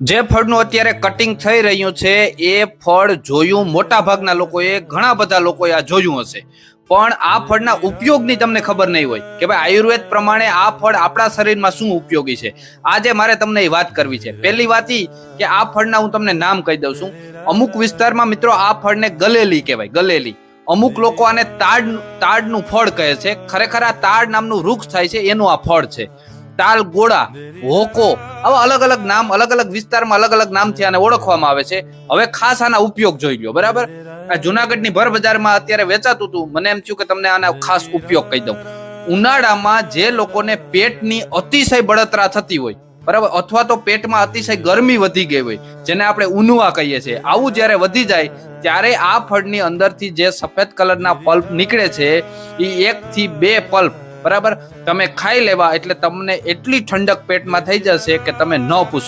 જે ફળનું અત્યારે કટિંગ થઈ રહ્યું છે એ ફળ જોયું મોટા ભાગના લોકોએ, ઘણા બધા લોકોએ આ જોયું હશે, પણ આ ફળના ઉપયોગની તમને ખબર નહીં હોય કે ભાઈ આયુર્વેદ પ્રમાણે આ ફળ આપણા શરીરમાં શું ઉપયોગી છે. આજે મારે તમને એ વાત કરવી છે. પહેલી વાત ઈ કે આ ફળના હું તમને નામ કહી દઉં છું. અમુક વિસ્તારમાં મિત્રો આ ફળને ગલેલી કહેવાય, ગલેલી. અમુક લોકો આને તાડનું ફળ કહે છે. ખરેખર આ તાડ નામનું વૃક્ષ થાય છે એનું આ ફળ છે. તાલ ગોળા, હોકો, આવા અલગ અલગ નામ, અલગ અલગ વિસ્તારમાં અલગ અલગ નામથી આને ઓળખવામાં આવે છે. હવે ખાસ આના ઉપયોગ જોઈ લો, બરાબર. આ જુનાગઢની ભર બજારમાં અત્યારે વેચાતું હતું. મને એમ થયું કે તમને આના ખાસ ઉપયોગ કહી દઉં. ઉનાળામાં જે લોકોને પેટની અતિશય બળતરા થતી હોય, બરાબર, અથવા તો પેટમાં અતિશય ગરમી વધી ગઈ હોય, જેને આપણે ઉનવા કહીએ છીએ, આવું જ્યારે વધી જાય ત્યારે આ ફળની અંદરથી જે સફેદ કલરના પલ્પ નીકળે છે એ 1 થી 2 પલ્પ, બરાબર, તમે ખાઈ લેવા એટલે તમને એટલી ઠંડક પેટમાં થઈ જશે કે તમે ન પૂછો.